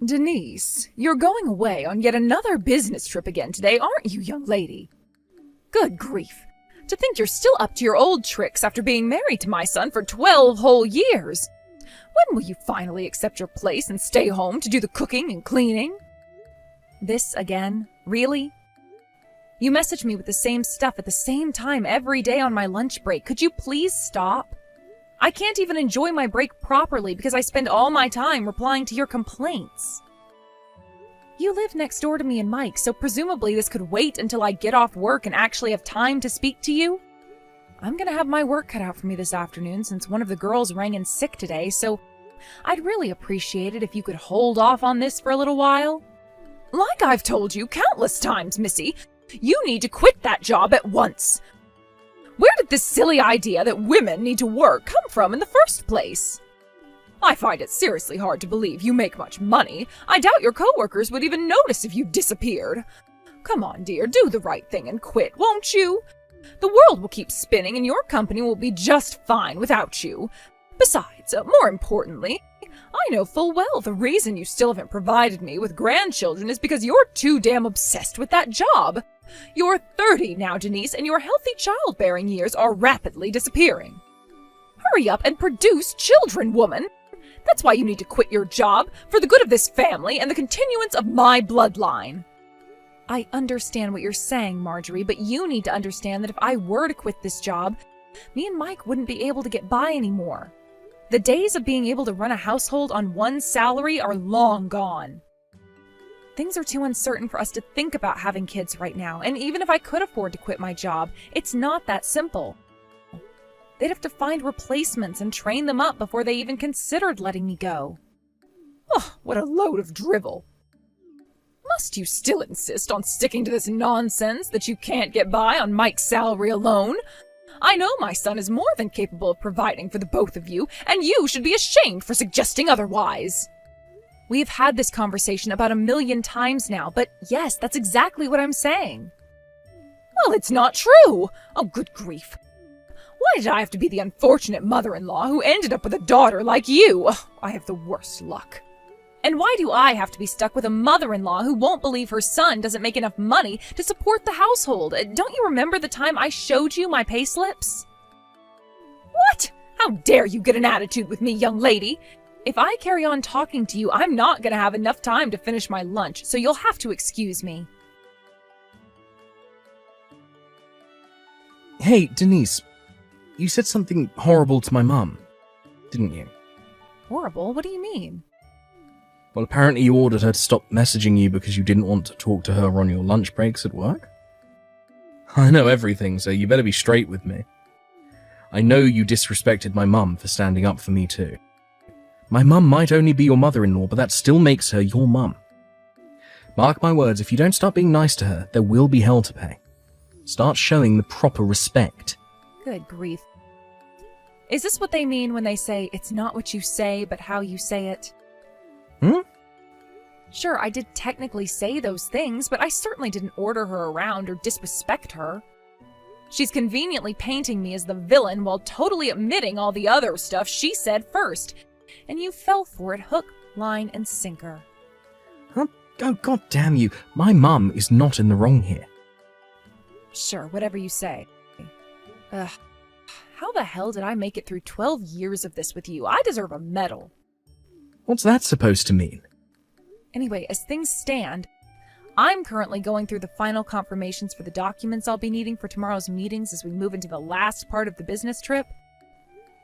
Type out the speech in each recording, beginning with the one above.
Denise, you're going away on yet another business trip again today, aren't you, young lady? Good grief. To think you're still up to your old tricks after being married to my son for 12 whole years. When will you finally accept your place and stay home to do the cooking and cleaning? This again? Really? You message me with the same stuff at the same time every day on my lunch break. Could you please stop? I can't even enjoy my break properly because I spend all my time replying to your complaints. You live next door to me and Mike, so presumably this could wait until I get off work and actually have time to speak to you. I'm gonna have my work cut out for me this afternoon since one of the girls rang in sick today, so I'd really appreciate it if you could hold off on this for a little while. Like I've told you countless times, Missy, you need to quit that job at once. Where did this silly idea that women need to work come from in the first place? I find it seriously hard to believe you make much money. I doubt your coworkers would even notice if you disappeared. Come on, dear, do the right thing and quit, won't you? The world will keep spinning and your company will be just fine without you. Besides, more importantly, I know full well the reason you still haven't provided me with grandchildren is because you're too damn obsessed with that job. You're 30 now, Denise, and your healthy childbearing years are rapidly disappearing. Hurry up and produce children, woman! That's why you need to quit your job, for the good of this family and the continuance of my bloodline. I understand what you're saying, Marjorie, but you need to understand that if I were to quit this job, me and Mike wouldn't be able to get by anymore. The days of being able to run a household on one salary are long gone. Things are too uncertain for us to think about having kids right now, and even if I could afford to quit my job, it's not that simple. They'd have to find replacements and train them up before they even considered letting me go. Oh, what a load of drivel. Must you still insist on sticking to this nonsense that you can't get by on Mike's salary alone? I know my son is more than capable of providing for the both of you, and you should be ashamed for suggesting otherwise. We've had this conversation about 1,000,000 times now, but yes, that's exactly what I'm saying. Well, it's not true! Oh, good grief. Why did I have to be the unfortunate mother-in-law who ended up with a daughter like you? Oh, I have the worst luck. And why do I have to be stuck with a mother-in-law who won't believe her son doesn't make enough money to support the household? Don't you remember the time I showed you my payslips? What? How dare you get an attitude with me, young lady? If I carry on talking to you, I'm not going to have enough time to finish my lunch, so you'll have to excuse me. Hey, Denise, you said something horrible to my mum, didn't you? Horrible? What do you mean? Well, apparently you ordered her to stop messaging you because you didn't want to talk to her on your lunch breaks at work. I know everything, so you better be straight with me. I know you disrespected my mum for standing up for me too. My mum might only be your mother-in-law, but that still makes her your mum. Mark my words, if you don't start being nice to her, there will be hell to pay. Start showing the proper respect. Good grief. Is this what they mean when they say, it's not what you say, but how you say it? Sure, I did technically say those things, but I certainly didn't order her around or disrespect her. She's conveniently painting me as the villain while totally omitting all the other stuff she said first. And you fell for it hook, line, and sinker. Huh? Oh, God damn you. My mum is not in the wrong here. Sure, whatever you say. Ugh. How the hell did I make it through 12 years of this with you? I deserve a medal. What's that supposed to mean? Anyway, as things stand, I'm currently going through the final confirmations for the documents I'll be needing for tomorrow's meetings as we move into the last part of the business trip,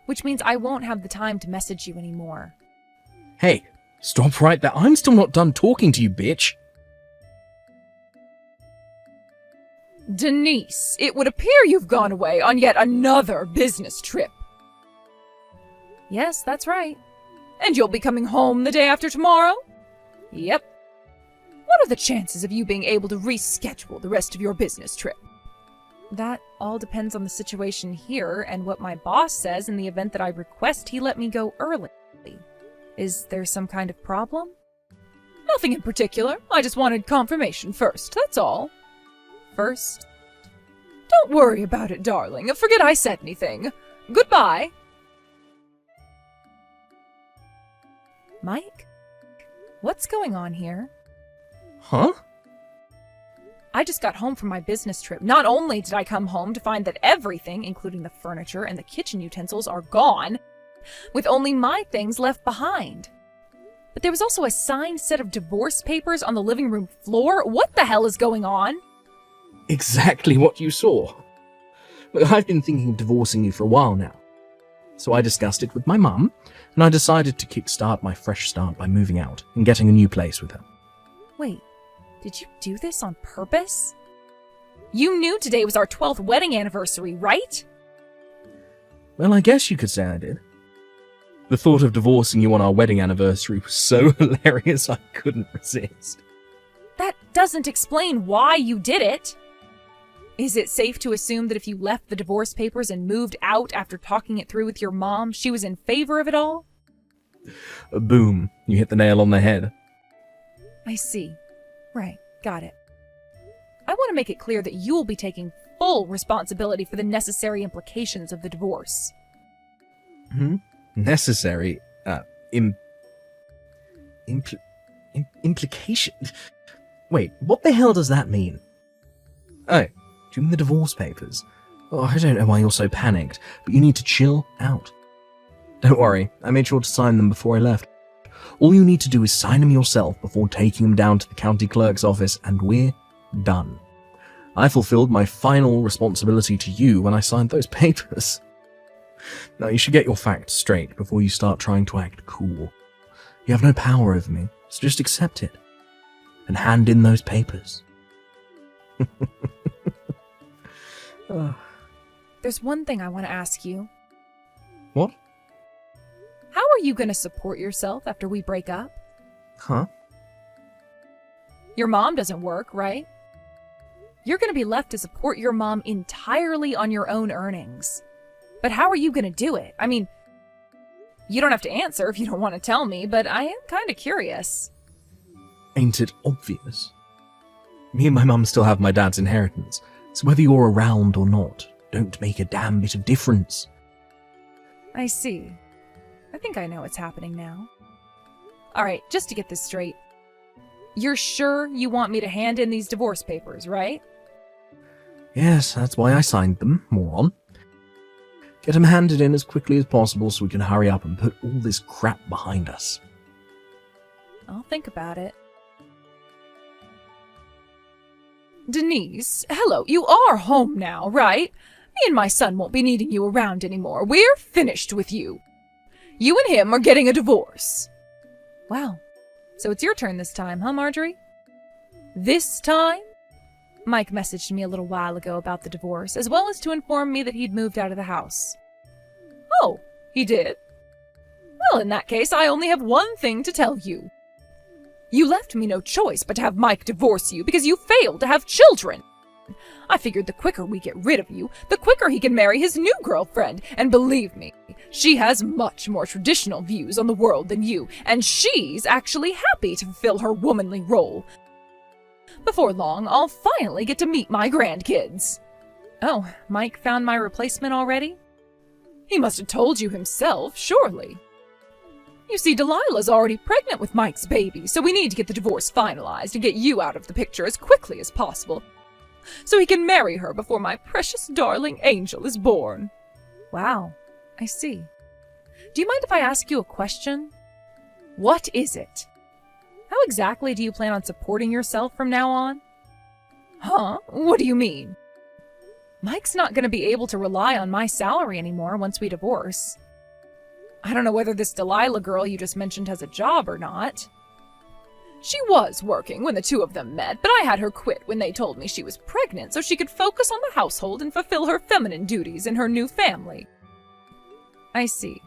which means I won't have the time to message you anymore. Hey, stop right there. I'm still not done talking to you, bitch. Denise, it would appear you've gone away on yet another business trip. Yes, that's right. And you'll be coming home the day after tomorrow? Yep. What are the chances of you being able to reschedule the rest of your business trip? That all depends on the situation here and what my boss says in the event that I request he let me go early. Is there some kind of problem? Nothing in particular. I just wanted confirmation first, that's all. First? Don't worry about it, darling. Forget I said anything. Goodbye. Mike? What's going on here? Huh? I just got home from my business trip. Not only did I come home to find that everything, including the furniture and the kitchen utensils, are gone, with only my things left behind. But there was also a signed set of divorce papers on the living room floor. What the hell is going on? Exactly what you saw. But I've been thinking of divorcing you for a while now. So I discussed it with my mum, and I decided to kickstart my fresh start by moving out and getting a new place with her. Wait, did you do this on purpose? You knew today was our 12th wedding anniversary, right? Well, I guess you could say I did. The thought of divorcing you on our wedding anniversary was so hilarious I couldn't resist. That doesn't explain why you did it. Is it safe to assume that if you left the divorce papers and moved out after talking it through with your mom, she was in favor of it all? Boom, you hit the nail on the head. I see. Right, got it. I want to make it clear that you'll be taking full responsibility for the necessary implications of the divorce. Necessary, implication? Wait, what the hell does that mean? Oh, do you mean the divorce papers? Oh, I don't know why you're so panicked, but you need to chill out. Don't worry, I made sure to sign them before I left. All you need to do is sign them yourself before taking them down to the county clerk's office, and we're done. I fulfilled my final responsibility to you when I signed those papers. Now, you should get your facts straight before you start trying to act cool. You have no power over me, so just accept it. And hand in those papers. There's one thing I want to ask you. What? How are you going to support yourself after we break up? Huh? Your mom doesn't work, right? You're going to be left to support your mom entirely on your own earnings. But how are you going to do it? I mean, you don't have to answer if you don't want to tell me, but I am kind of curious. Ain't it obvious? Me and my mum still have my dad's inheritance, so whether you're around or not, don't make a damn bit of difference. I see. I think I know what's happening now. Alright, just to get this straight. You're sure you want me to hand in these divorce papers, right? Yes, that's why I signed them, moron. Get them handed in as quickly as possible so we can hurry up and put all this crap behind us. I'll think about it. Denise, hello, you are home now, right? Me and my son won't be needing you around anymore. We're finished with you. You and him are getting a divorce. Wow. So it's your turn this time, huh, Marjorie? This time? Mike messaged me a little while ago about the divorce, as well as to inform me that he'd moved out of the house. Oh, he did? Well, in that case, I only have one thing to tell you. You left me no choice but to have Mike divorce you because you failed to have children. I figured the quicker we get rid of you, the quicker he can marry his new girlfriend. And believe me, she has much more traditional views on the world than you, and she's actually happy to fulfill her womanly role. Before long, I'll finally get to meet my grandkids. Oh, Mike found my replacement already? He must have told you himself, surely. You see, Delilah's already pregnant with Mike's baby, so we need to get the divorce finalized and get you out of the picture as quickly as possible, so he can marry her before my precious darling angel is born. Wow, I see. Do you mind if I ask you a question? What is it? How exactly do you plan on supporting yourself from now on? Huh? What do you mean? Mike's not going to be able to rely on my salary anymore once we divorce. I don't know whether this Delilah girl you just mentioned has a job or not. She was working when the two of them met, but I had her quit when they told me she was pregnant so she could focus on the household and fulfill her feminine duties in her new family. I see.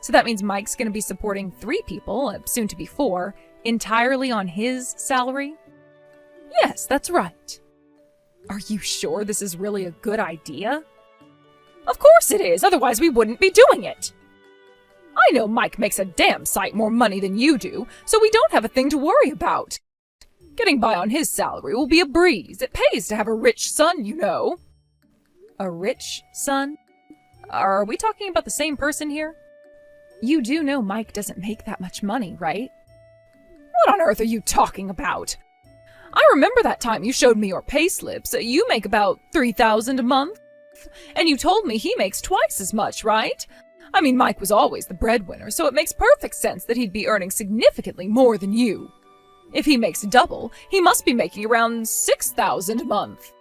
So that means Mike's going to be supporting 3 people, soon to be 4, entirely on his salary? Yes, that's right. Are you sure this is really a good idea? Of course it is, otherwise we wouldn't be doing it. I know Mike makes a damn sight more money than you do, so we don't have a thing to worry about. Getting by on his salary will be a breeze. It pays to have a rich son, you know. A rich son? Are we talking about the same person here? You do know Mike doesn't make that much money, right? on earth are you talking about? I remember that time you showed me your payslips. You make about $3,000 a month. And you told me he makes twice as much, right? I mean, Mike was always the breadwinner, so it makes perfect sense that he'd be earning significantly more than you. If he makes double, he must be making around $6,000 a month.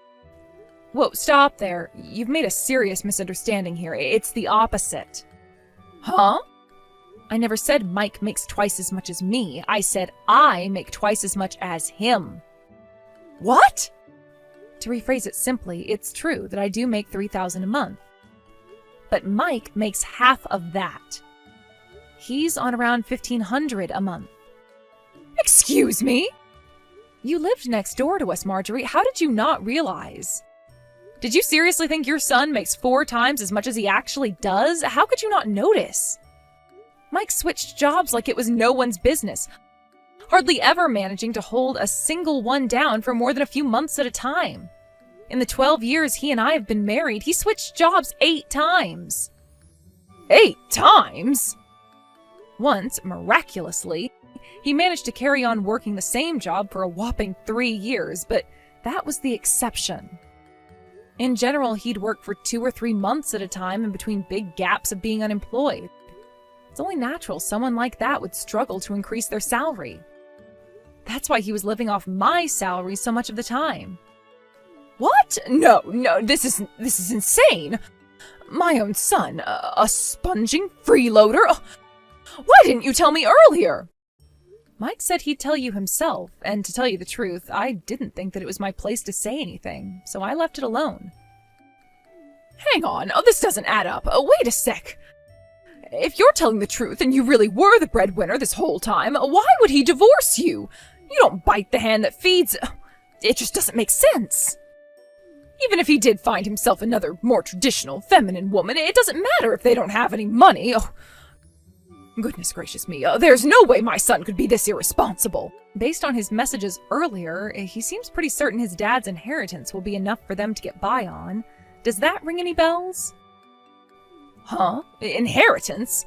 Whoa, stop there. You've made a serious misunderstanding here. It's the opposite. Huh? I never said Mike makes twice as much as me. I said I make twice as much as him. What? To rephrase it simply, it's true that I do make $3,000 a month. But Mike makes half of that. He's on around $1,500 a month. Excuse me? You lived next door to us, Marjorie. How did you not realize? Did you seriously think your son makes 4 times as much as he actually does? How could you not notice? Mike switched jobs like it was no one's business, hardly ever managing to hold a single one down for more than a few months at a time. In the 12 years he and I have been married, he switched jobs 8 times. 8 times? Once, miraculously, he managed to carry on working the same job for a whopping 3 years, but that was the exception. In general, he'd work for 2 or 3 months at a time in between big gaps of being unemployed. It's only natural someone like that would struggle to increase their salary. That's why he was living off my salary so much of the time. What? No, this is insane. My own son, a sponging freeloader? Why didn't you tell me earlier? Mike said he'd tell you himself, and to tell you the truth, I didn't think that it was my place to say anything, so I left it alone. Hang on, this doesn't add up. Wait a sec. If you're telling the truth and you really were the breadwinner this whole time, why would he divorce you? You don't bite the hand that feeds. It just doesn't make sense. Even if he did find himself another more traditional, feminine woman, it doesn't matter if they don't have any money. Oh, goodness gracious me, there's no way my son could be this irresponsible. Based on his messages earlier, he seems pretty certain his dad's inheritance will be enough for them to get by on. Does that ring any bells? Huh? Inheritance?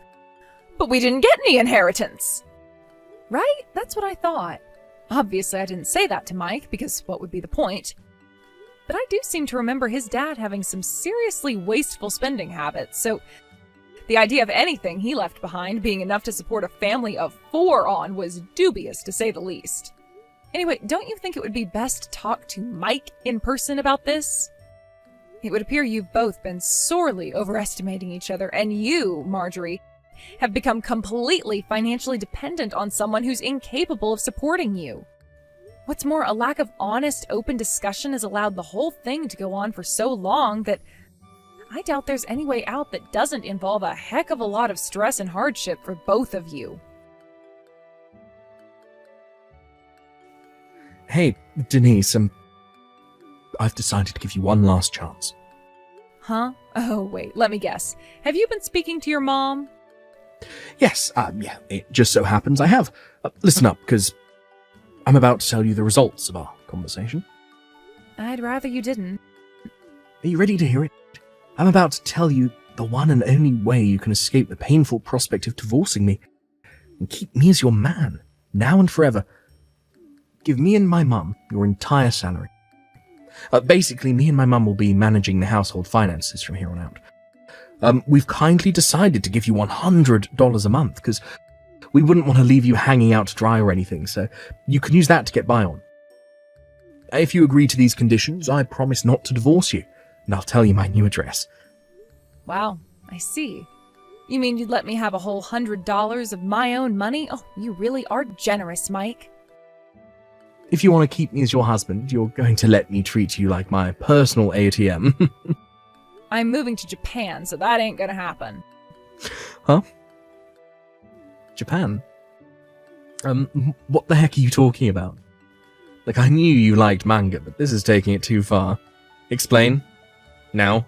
But we didn't get any inheritance! Right? That's what I thought. Obviously I didn't say that to Mike, because what would be the point? But I do seem to remember his dad having some seriously wasteful spending habits, so the idea of anything he left behind being enough to support a family of 4 on was dubious, to say the least. Anyway, don't you think it would be best to talk to Mike in person about this? It would appear you've both been sorely overestimating each other, and you, Marjorie, have become completely financially dependent on someone who's incapable of supporting you. What's more, a lack of honest, open discussion has allowed the whole thing to go on for so long that I doubt there's any way out that doesn't involve a heck of a lot of stress and hardship for both of you. Hey, Denise, I've decided to give you one last chance. Huh? Oh, wait, let me guess. Have you been speaking to your mom? Yes, yeah, it just so happens I have. Listen up, because I'm about to tell you the results of our conversation. I'd rather you didn't. Are you ready to hear it? I'm about to tell you the one and only way you can escape the painful prospect of divorcing me and keep me as your man, now and forever. Give me and my mum your entire salary. Basically, me and my mum will be managing the household finances from here on out. We've kindly decided to give you $100 a month, because we wouldn't want to leave you hanging out to dry or anything, so you can use that to get by on. If you agree to these conditions, I promise not to divorce you, and I'll tell you my new address. Wow, I see. You mean you'd let me have a whole $100 of my own money? Oh, you really are generous, Mike. If you want to keep me as your husband, you're going to let me treat you like my personal ATM. I'm moving to Japan, so that ain't gonna happen. Huh? Japan? What the heck are you talking about? Like, I knew you liked manga, but this is taking it too far. Explain. Now.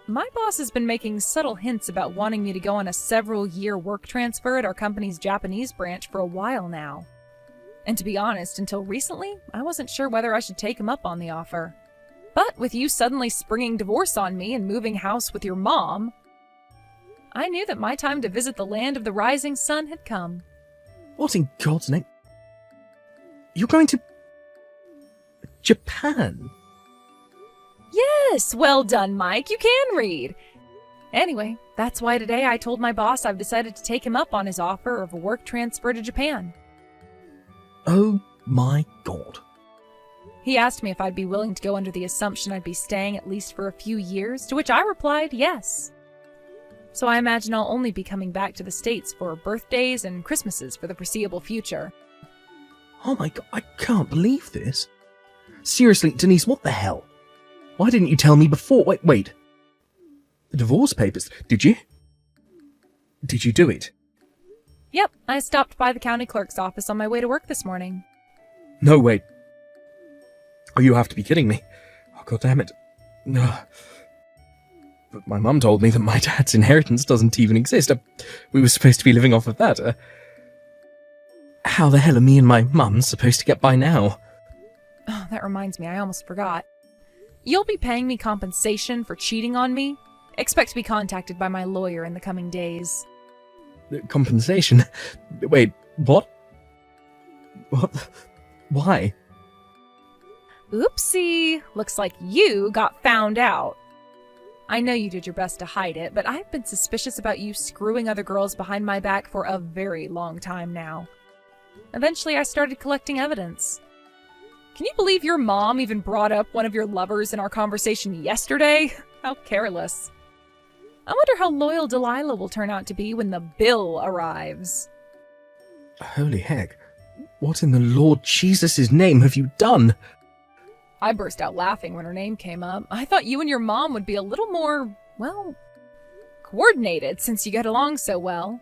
My boss has been making subtle hints about wanting me to go on a several-year work transfer at our company's Japanese branch for a while now. And to be honest, until recently, I wasn't sure whether I should take him up on the offer. But with you suddenly springing divorce on me and moving house with your mom, I knew that my time to visit the land of the rising sun had come. What in God's name? You're going to Japan? Yes, well done, Mike. You can read. Anyway, that's why today I told my boss I've decided to take him up on his offer of a work transfer to Japan. Oh my god. He asked me if I'd be willing to go under the assumption I'd be staying at least for a few years, to which I replied yes. So I imagine I'll only be coming back to the States for birthdays and Christmases for the foreseeable future. Oh my god, I can't believe this. Seriously, Denise, what the hell? Why didn't you tell me before? Wait. The divorce papers, did you? Did you do it? Yep, I stopped by the county clerk's office on my way to work this morning. No, wait. Oh, you have to be kidding me. Oh, god damn it. No. But my mum told me that my dad's inheritance doesn't even exist. We were supposed to be living off of that. How the hell are me and my mum supposed to get by now? Oh, that reminds me, I almost forgot. You'll be paying me compensation for cheating on me. Expect to be contacted by my lawyer in the coming days. Compensation? Wait, what? What? Why? Oopsie! Looks like you got found out. I know you did your best to hide it, but I've been suspicious about you screwing other girls behind my back for a very long time now. Eventually, I started collecting evidence. Can you believe your mom even brought up one of your lovers in our conversation yesterday? How careless. I wonder how loyal Delilah will turn out to be when the bill arrives. Holy heck. What in the Lord Jesus' name have you done? I burst out laughing when her name came up. I thought you and your mom would be a little more, well, coordinated since you get along so well.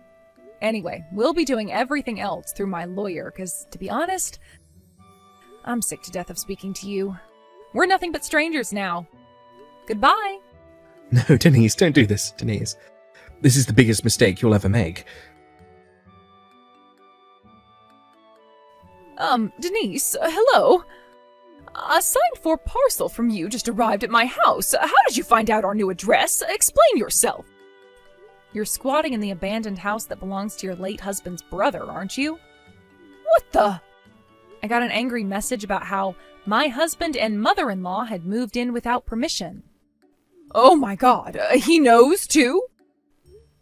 Anyway, we'll be doing everything else through my lawyer, because, to be honest, I'm sick to death of speaking to you. We're nothing but strangers now. Goodbye. No, Denise, don't do this, Denise. This is the biggest mistake you'll ever make. Denise, hello? A signed-for parcel from you just arrived at my house. How did you find out our new address? Explain yourself. You're squatting in the abandoned house that belongs to your late husband's brother, aren't you? What the? I got an angry message about how my husband and mother-in-law had moved in without permission. Oh my god, he knows too?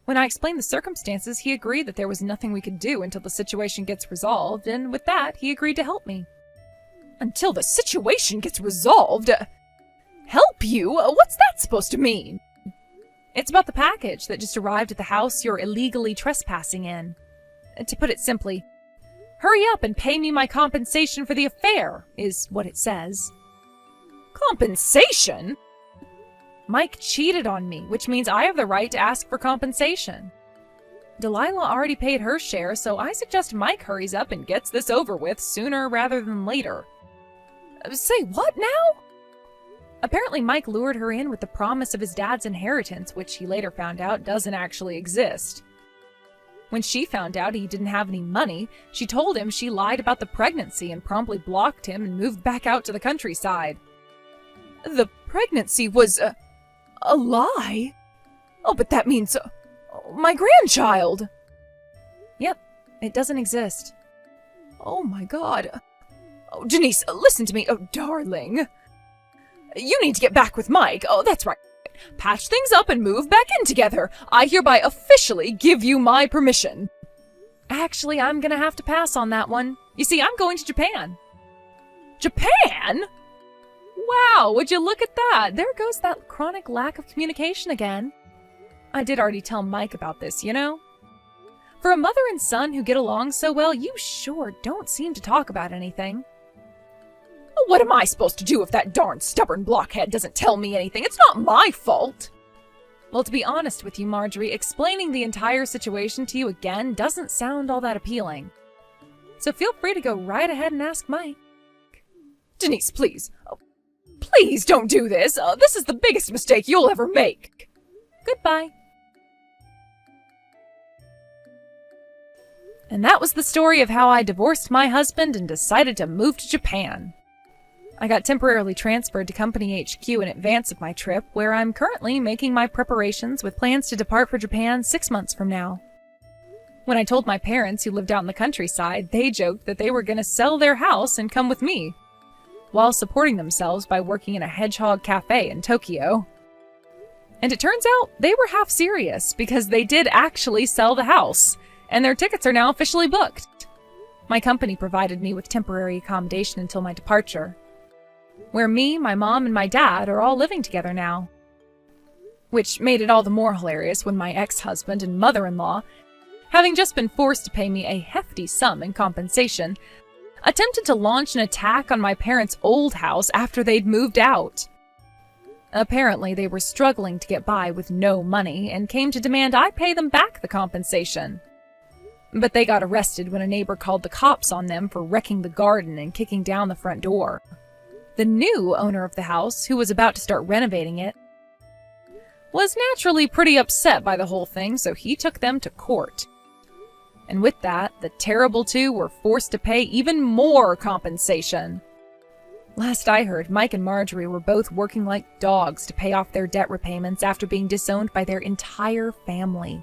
When I explained the circumstances, he agreed that there was nothing we could do until the situation gets resolved, and with that, he agreed to help me. Until the situation gets resolved? Help you? What's that supposed to mean? It's about the package that just arrived at the house you're illegally trespassing in. To put it simply, hurry up and pay me my compensation for the affair, is what it says. Compensation? Mike cheated on me, which means I have the right to ask for compensation. Delilah already paid her share, so I suggest Mike hurries up and gets this over with sooner rather than later. Say what now? Apparently Mike lured her in with the promise of his dad's inheritance, which he later found out doesn't actually exist. When she found out he didn't have any money, she told him she lied about the pregnancy and promptly blocked him and moved back out to the countryside. The pregnancy was a lie? Oh, but that means my grandchild! Yep, it doesn't exist. Oh my god. Oh, Denise, listen to me. Oh, darling. You need to get back with Mike. Oh, that's right. Patch things up and move back in together. I hereby officially give you my permission. Actually, I'm gonna have to pass on that one. You see, I'm going to Japan. Japan? Wow, would you look at that? There goes that chronic lack of communication again. I did already tell Mike about this, you know? For a mother and son who get along so well, you sure don't seem to talk about anything. What am I supposed to do if that darn stubborn blockhead doesn't tell me anything? It's not my fault. Well, to be honest with you, Marjorie, explaining the entire situation to you again doesn't sound all that appealing. So feel free to go right ahead and ask Mike. Denise, please. Please don't do this. This is the biggest mistake you'll ever make. Goodbye. And that was the story of how I divorced my husband and decided to move to Japan. I got temporarily transferred to Company HQ in advance of my trip, where I'm currently making my preparations with plans to depart for Japan 6 months from now. When I told my parents, who lived out in the countryside, they joked that they were going to sell their house and come with me, while supporting themselves by working in a hedgehog cafe in Tokyo. And it turns out they were half serious, because they did actually sell the house, and their tickets are now officially booked. My company provided me with temporary accommodation until my departure, where me, my mom, and my dad are all living together now. Which made it all the more hilarious when my ex-husband and mother-in-law, having just been forced to pay me a hefty sum in compensation, attempted to launch an attack on my parents' old house after they'd moved out. Apparently, they were struggling to get by with no money and came to demand I pay them back the compensation. But they got arrested when a neighbor called the cops on them for wrecking the garden and kicking down the front door. The new owner of the house, who was about to start renovating it, was naturally pretty upset by the whole thing, so he took them to court. And with that, the terrible two were forced to pay even more compensation. Last I heard, Mike and Marjorie were both working like dogs to pay off their debt repayments after being disowned by their entire family.